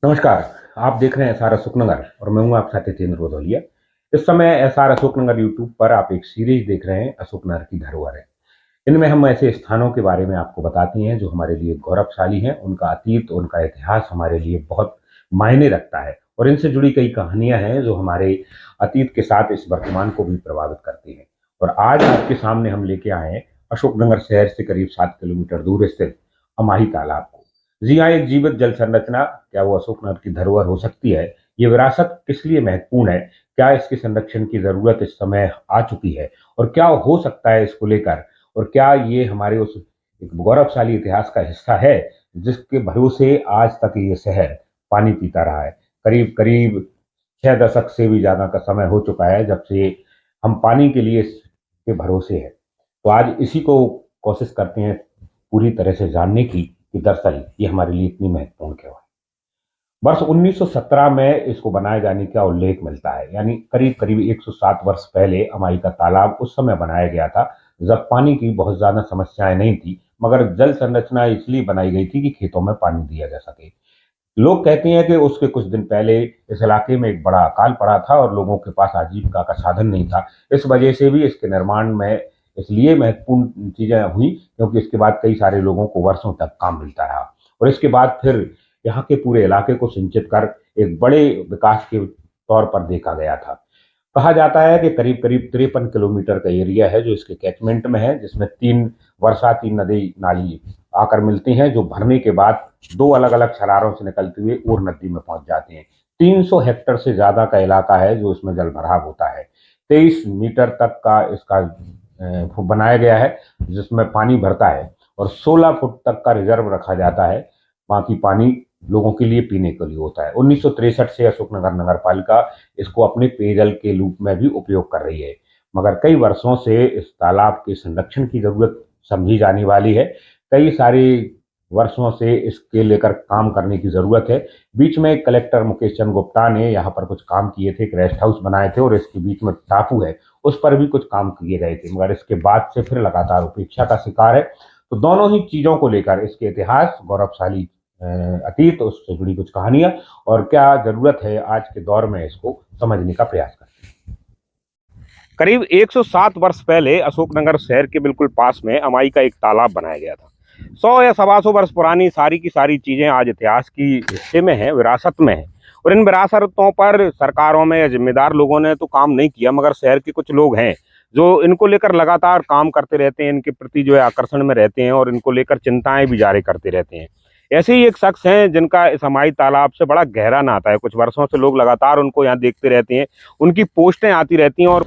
नमस्कार। आप देख रहे हैं एसआर अशोकनगर और मैं हूं आपके साथी तेंद्र गोदौलिया। इस समय एसआर अशोकनगर यूट्यूब पर आप एक सीरीज देख रहे हैं अशोकनगर की धरोहर है। इनमें हम ऐसे स्थानों के बारे में आपको बताते हैं जो हमारे लिए गौरवशाली हैं, उनका अतीत, उनका इतिहास हमारे लिए बहुत मायने रखता है और इनसे जुड़ी कई कहानियां हैं जो हमारे अतीत के साथ इस वर्तमान को भी प्रभावित करती हैं। और आज आपके सामने हम लेके आए हैं अशोकनगर शहर से करीब 7 किलोमीटर दूर स्थित अमाही तालाब को। जी हाँ, एक जीवित जल संरचना, क्या वो अशोकनगर की धरोहर हो सकती है? ये विरासत किस लिए महत्वपूर्ण है? क्या इसके संरक्षण की जरूरत इस समय आ चुकी है? और क्या हो सकता है इसको लेकर? और क्या ये हमारे उस एक गौरवशाली इतिहास का हिस्सा है जिसके भरोसे आज तक ये शहर पानी पीता रहा है? करीब करीब 6 दशक से भी ज्यादा का समय हो चुका है जब से हम पानी के लिए इसके भरोसे हैं। तो आज इसी को कोशिश करते हैं पूरी तरह से जानने की कि दरअसल ये हमारे लिए इतनी महत्वपूर्ण क्यों है। वर्ष 1917 में इसको बनाए जाने का उल्लेख मिलता है, यानी करीब करीब 107 वर्ष पहले अमाई का तालाब उस समय बनाया गया था जब पानी की बहुत ज्यादा समस्याएं नहीं थी, मगर जल संरचना इसलिए बनाई गई थी कि खेतों में पानी दिया जा सके। लोग कहते हैं कि उसके कुछ दिन पहले इस इलाके में एक बड़ा अकाल पड़ा था और लोगों के पास आजीविका का साधन नहीं था। इस वजह से भी इसके निर्माण में इसलिए महत्वपूर्ण चीजें हुई क्योंकि इसके बाद कई सारे लोगों को वर्षों तक काम मिलता रहा और इसके बाद फिर यहाँ के पूरे इलाके को सिंचित कर एक बड़े विकास के तौर पर देखा गया था। कहा जाता है कि करीब करीब 53 किलोमीटर का एरिया है जो इसके कैचमेंट में है, जिसमें 3 नदी नाली आकर मिलती हैं जो भरने के बाद दो अलग अलग छरारों से निकलते हुए और नदी में पहुंच जाते हैं। 300 हेक्टेयर से ज्यादा का इलाका है जो इसमें जल भराव होता है। 23 मीटर तक का इसका बनाया गया है जिसमें पानी भरता है और 16 फुट तक का रिजर्व रखा जाता है। बाकी पानी लोगों के लिए पीने के लिए होता है। 1963 से अशोकनगर नगर पालिका इसको अपने पेयजल के रूप में भी उपयोग कर रही है, मगर कई वर्षों से इस तालाब के संरक्षण की जरूरत समझी जाने वाली है। कई सारे वर्षों से इसके लेकर काम करने की जरूरत है। बीच में कलेक्टर मुकेश चंद्र गुप्ता ने यहाँ पर कुछ काम किए थे, एक रेस्ट हाउस बनाए थे और इसके बीच में टापू है, उस पर भी कुछ काम किए गए थे, मगर इसके बाद से फिर लगातार उपेक्षा का शिकार है। तो दोनों ही चीजों को लेकर इसके इतिहास, गौरवशाली अतीत, उससे जुड़ी कुछ कहानियां और क्या जरूरत है आज के दौर में इसको समझने का प्रयास करते हैं। करीब 107 वर्ष पहले अशोकनगर शहर के बिल्कुल पास में अमाई का एक तालाब बनाया गया था। 100 या 125 वर्ष पुरानी सारी की सारी चीजें आज इतिहास की हिस्से में है, विरासत में है। और इन विरासतों पर सरकारों में या जिम्मेदार लोगों ने तो काम नहीं किया, मगर शहर के कुछ लोग हैं जो इनको लेकर लगातार काम करते रहते हैं, इनके प्रति जो है आकर्षण में रहते हैं और इनको लेकर चिंताएं भी जारी करते रहते हैं। ऐसे ही एक शख्स हैं जिनका इस अमाई तालाब से बड़ा गहरा नाता है। कुछ वर्षों से लोग लगातार उनको यहाँ देखते रहते हैं, उनकी पोस्टें आती रहती हैं। और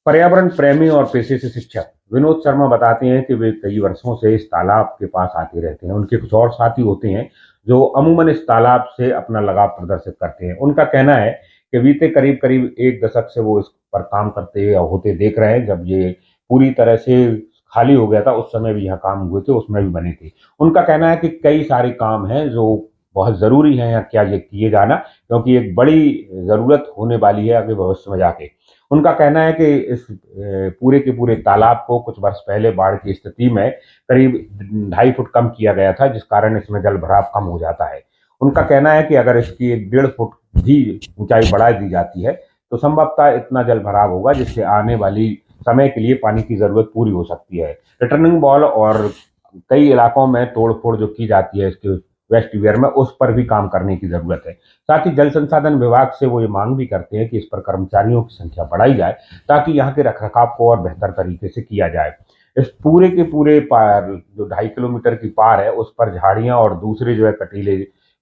पर्यावरण प्रेमी और पेशे से शिक्षक विनोद शर्मा बताते हैं कि वे कई वर्षों से इस तालाब के पास आते रहते हैं। उनके कुछ और साथी होते हैं जो अमूमन इस तालाब से अपना लगाव प्रदर्शित करते हैं। उनका कहना है कि बीते करीब करीब 1 दशक से वो इस पर काम करते या होते देख रहे हैं। जब ये पूरी तरह से खाली हो गया था उस समय भी यहाँ काम हुए थे, उसमें भी बने थे। उनका कहना है कि कई सारे काम हैं जो बहुत जरूरी है यहाँ क्या ये किए जाना, क्योंकि एक बड़ी जरूरत होने वाली है आगे भविष्य में जाके। उनका कहना है कि इस पूरे के पूरे तालाब को कुछ वर्ष पहले बाढ़ की स्थिति में करीब 2.5 फुट कम किया गया था, जिस कारण इसमें जल भराव कम हो जाता है। उनका कहना है कि अगर इसकी 1.5 फुट भी ऊंचाई बढ़ा दी जाती है तो संभवतः इतना जल भराव होगा जिससे आने वाली समय के लिए पानी की जरूरत पूरी हो सकती है। रिटर्निंग बॉल और कई इलाकों में तोड़ फोड़ जो की जाती है इसके वेस्ट वेयर में, उस पर भी काम करने की जरूरत है। साथ ही जल संसाधन विभाग से वो ये मांग भी करते हैं कि इस पर कर्मचारियों की संख्या बढ़ाई जाए ताकि यहाँ के रखरखाव को और बेहतर तरीके से किया जाए। इस पूरे के पूरे पार जो 2.5 किलोमीटर की पार है उस पर झाड़ियां और दूसरे जो है कटीले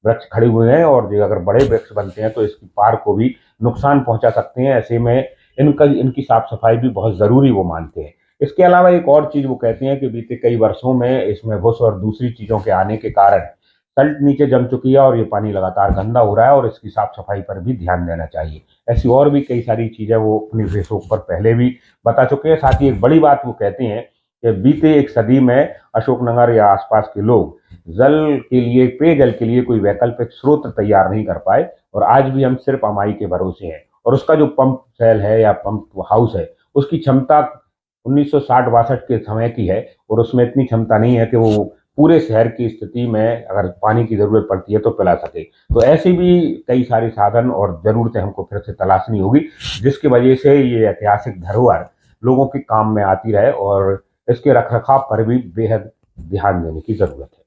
वृक्ष खड़े हुए हैं और जो अगर बड़े वृक्ष बनते हैं तो इसकी पार को भी नुकसान पहुंचा सकते हैं। ऐसे में इनकी साफ सफाई भी बहुत जरूरी वो मानते हैं। इसके अलावा एक और चीज वो कहते हैं कि बीते कई वर्षों में इसमें भूस और दूसरी चीजों के आने के कारण तल्ट नीचे जम चुकी है और ये पानी लगातार गंदा हो रहा है और इसकी साफ सफाई पर भी ध्यान देना चाहिए। ऐसी और भी कई सारी चीजें वो अपनी फेसबुक पर पहले भी बता चुके हैं। साथ ही एक बड़ी बात वो कहते हैं कि बीते एक सदी में अशोकनगर या आसपास के लोग जल के लिए, पेयजल के लिए कोई वैकल्पिक स्रोत तैयार नहीं कर पाए और आज भी हम सिर्फ अमाई के भरोसे हैं। और उसका जो पंप सेल है या पंप हाउस है उसकी क्षमता 1960-62 के समय की है और उसमें इतनी क्षमता नहीं है कि वो पूरे शहर की स्थिति में अगर पानी की ज़रूरत पड़ती है तो पिला सके। तो ऐसे भी कई सारे साधन और ज़रूरतें हमको फिर से तलाशनी होगी, जिसकी वजह से ये ऐतिहासिक धरोहर लोगों के काम में आती रहे और इसके रखरखाव पर भी बेहद ध्यान देने की ज़रूरत है।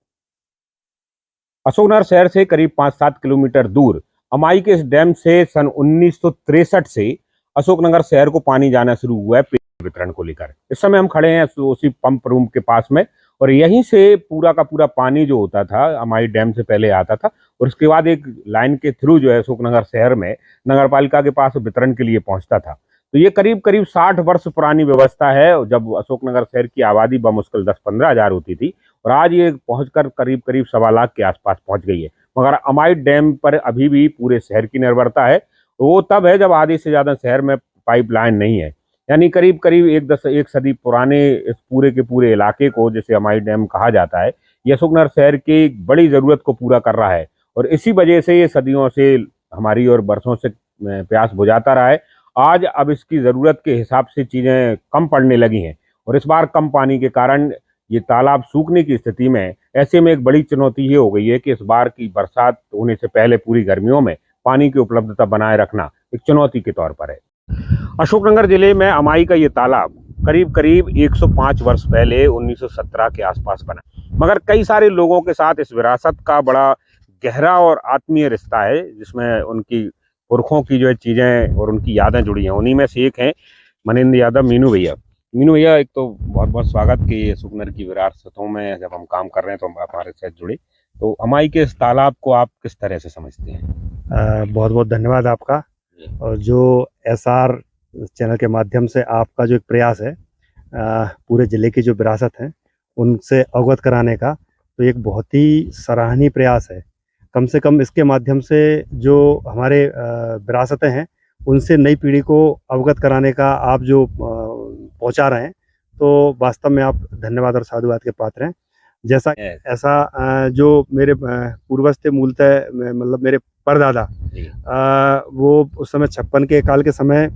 अशोकनगर शहर से करीब 5-7 किलोमीटर दूर अमाई के इस डैम से सन 1963 से अशोकनगर शहर को पानी जाना शुरू हुआ है पेयजल वितरण को लेकर। इस समय हम खड़े हैं उसी पंप रूम के पास में, और यहीं से पूरा का पूरा पानी जो होता था अमाई डैम से पहले आता था, और उसके बाद एक लाइन के थ्रू जो है अशोकनगर शहर में नगर पालिका के पास वितरण के लिए पहुंचता था। तो ये करीब करीब 60 वर्ष पुरानी व्यवस्था है, जब अशोकनगर शहर की आबादी बमुश्किल 10-15 हजार होती थी, और आज ये पहुंचकर करीब करीब 1.25 लाख के आसपास पहुंच गई है। मगर अमाई डैम पर अभी भी पूरे शहर की निर्भरता है। वो तब है जब आधे से ज्यादा शहर में पाइपलाइन नहीं है, यानी करीब करीब एक सदी पुराने इस पूरे के पूरे इलाके को, जिसे अमाई डैम कहा जाता है, ये अशोकनगर शहर की एक बड़ी जरूरत को पूरा कर रहा है। और इसी वजह से ये सदियों से हमारी और बरसों से प्यास बुझाता रहा है। आज अब इसकी ज़रूरत के हिसाब से चीज़ें कम पड़ने लगी हैं, और इस बार कम पानी के कारण ये तालाब सूखने की स्थिति में, ऐसे में एक बड़ी चुनौती ये हो गई है कि इस बार की बरसात होने से पहले पूरी गर्मियों में पानी की उपलब्धता बनाए रखना एक चुनौती के तौर पर है। अशोकनगर जिले में अमाई का ये तालाब करीब करीब 105 वर्ष पहले 1917 के आसपास बना, मगर कई सारे लोगों के साथ इस विरासत का बड़ा गहरा और आत्मीय रिश्ता है, जिसमें उनकी पुरखों की जो है चीज़ें और उनकी यादें जुड़ी हैं। उन्हीं में से एक है मनिंद्र यादव, मीनू भैया। मीनू भैया, एक तो बहुत बहुत स्वागत कि अशोकनगर की विरासतों में जब हम काम कर रहे हैं तो हम हमारे साथ जुड़े। तो अमाई के इस तालाब को आप किस तरह से समझते हैं? बहुत बहुत धन्यवाद आपका, और जो एसआर चैनल के माध्यम से आपका जो एक प्रयास है पूरे ज़िले की जो विरासत है उनसे अवगत कराने का, तो एक बहुत ही सराहनीय प्रयास है। कम से कम इसके माध्यम से जो हमारे विरासतें हैं उनसे नई पीढ़ी को अवगत कराने का आप जो पहुंचा रहे हैं, तो वास्तव में आप धन्यवाद और साधुवाद के पात्र हैं। जैसा ऐसा जो मेरे पूर्वज थे, मूलतः मतलब मेरे परदादा, वो उस समय 56 के काल के समय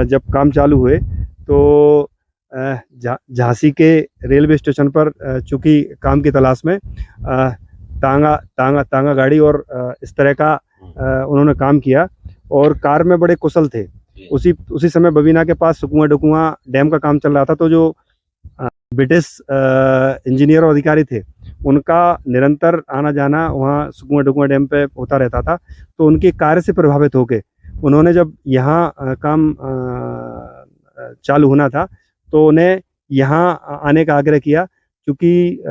जब काम चालू हुए तो झांसी के रेलवे स्टेशन पर चूंकि काम की तलाश में तांगा गाड़ी और इस तरह का उन्होंने काम किया, और कार में बड़े कुशल थे। उसी समय बबीना के पास सुकुआ डुकुआ डैम का काम चल रहा था, तो जो ब्रिटिश इंजीनियर और अधिकारी थे उनका निरंतर आना जाना वहाँ सुकुआ डुकुआ डैम पे होता रहता था। तो उनके कार्य से प्रभावित होकर उन्होंने जब यहाँ काम चालू होना था तो उन्हें यहाँ आने का आग्रह किया। क्योंकि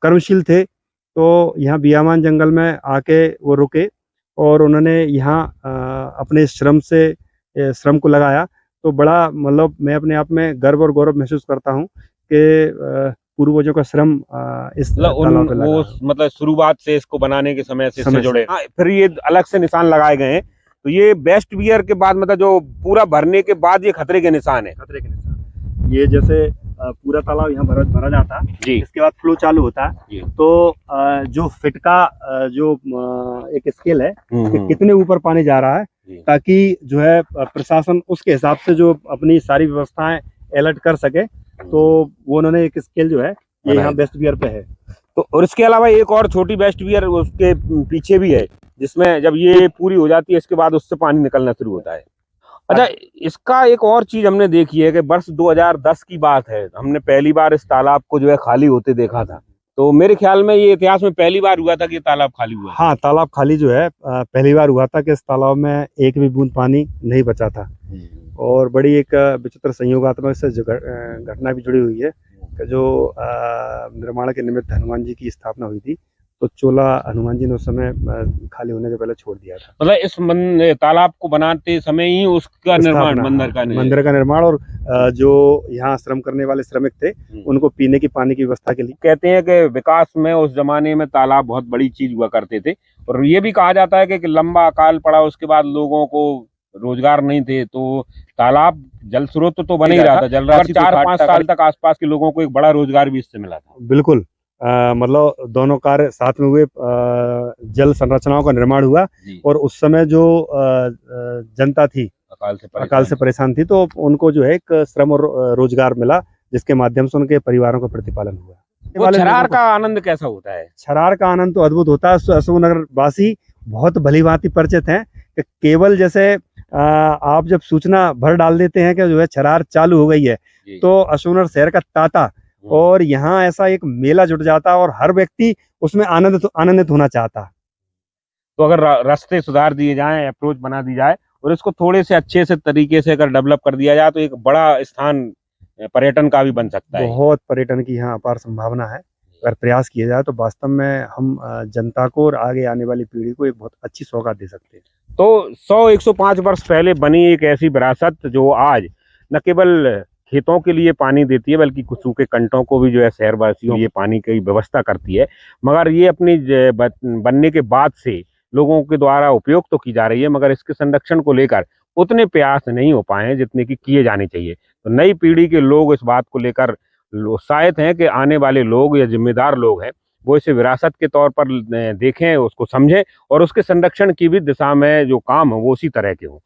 कर्मशील थे तो यहाँ बियामान जंगल में आके वो रुके और उन्होंने यहाँ अपने श्रम को लगाया। तो बड़ा मतलब मैं अपने आप में गर्व और गौरव महसूस करता हूँ कि पूर्वजों का श्रम इस तालाब पे लगा। मतलब शुरुआत से इसको बनाने के समय से इससे जुड़े। फिर ये अलग से निशान लगाए गए हैं, तो ये बेस्ट वियर के बाद मतलब जो पूरा भरने के बाद ये खतरे के निशान है। खतरे के निशान ये जैसे पूरा तालाब यहाँ भरा जाता है, इसके बाद फ्लो चालू होता है, तो जो फिट का जो एक स्केल है कि कितने ऊपर पानी जा रहा है, ताकि जो है प्रशासन उसके हिसाब से जो अपनी सारी व्यवस्थाएं अलर्ट कर सके। तो वो उन्होंने एक स्केल जो है ये यहाँ बेस्ट वियर पे है। तो और इसके अलावा एक और छोटी बेस्ट वियर उसके पीछे भी है, जिसमें जब ये पूरी हो जाती है इसके बाद उससे पानी निकलना शुरू होता है। अच्छा, इसका एक और चीज हमने देखी है कि वर्ष 2010 की बात है, हमने पहली बार इस तालाब को जो है खाली होते देखा था। तो मेरे ख्याल में ये इतिहास में पहली बार हुआ था कि तालाब खाली हुआ। हाँ, तालाब खाली जो है पहली बार हुआ था कि इस तालाब में एक भी बूंद पानी नहीं बचा था। और बड़ी एक विचित्र संयोगात्मक से घटना भी जुड़ी हुई है कि जो निर्माण के निमित्त हनुमान जी की स्थापना हुई थी, तो चोला हनुमान जी ने उस समय खाली होने के पहले छोड़ दिया था। मतलब इस तालाब को बनाते समय ही उसका निर्माण, मंदिर का निर्माण, और जो यहाँ श्रम करने वाले श्रमिक थे उनको पीने की पानी की व्यवस्था के लिए। कहते हैं कि विकास में उस जमाने में तालाब बहुत बड़ी चीज हुआ करते थे, और ये भी कहा जाता है कि लंबा अकाल पड़ा, उसके बाद लोगों को रोजगार नहीं थे, तो तालाब जल स्रोत तो बन ही रहा था, जल राशि 4-5 साल तक आसपास के लोगों को एक बड़ा रोजगार भी इससे मिला था। बिल्कुल, मतलब दोनों कार्य साथ में हुए। जल संरचनाओं का निर्माण हुआ, और उस समय जो जनता थी अकाल से परेशान थी, तो उनको जो है एक श्रम और रोजगार मिला, जिसके माध्यम से उनके परिवारों का प्रतिपालन हुआ। वो वाले छरार लोगों का आनंद कैसा होता है? छरार का आनंद तो अद्भुत होता है। अशोकनगर वासी बहुत भली भांति परिचित हैं कि केवल जैसे आप जब सूचना भर डाल देते हैं कि जो है छरार चालू हो गई है, जी। तो अशोकनगर शहर का तांता और यहाँ ऐसा एक मेला जुट जाता है और हर व्यक्ति उसमें आनंदित होना चाहता है। तो अगर रास्ते सुधार दिए जाएं, अप्रोच बना दी जाए और इसको थोड़े से अच्छे से तरीके से अगर डेवलप कर दिया जाए तो एक बड़ा स्थान पर्यटन का भी बन सकता है। बहुत पर्यटन की यहाँ अपार संभावना है। अगर प्रयास किया जाए तो वास्तव में हम जनता को और आगे आने वाली पीढ़ी को एक बहुत अच्छी सौगात दे सकते हैं। तो 100-105 वर्ष पहले बनी एक ऐसी विरासत जो आज न केवल खेतों के लिए पानी देती है बल्कि कुछ सूखे कंटों को भी जो है शहरवासियों के लिए पानी की व्यवस्था करती है, मगर ये अपनी बनने के बाद से लोगों के द्वारा उपयोग तो की जा रही है, मगर इसके संरक्षण को लेकर उतने प्रयास नहीं हो पाए हैं जितने कि किए जाने चाहिए। तो नई पीढ़ी के लोग इस बात को लेकर उत्साहित हैं कि आने वाले लोग या जिम्मेदार लोग हैं वो इसे विरासत के तौर पर देखें, उसको समझें और उसके संरक्षण की भी दिशा में जो काम हो वो उसी तरह के हों।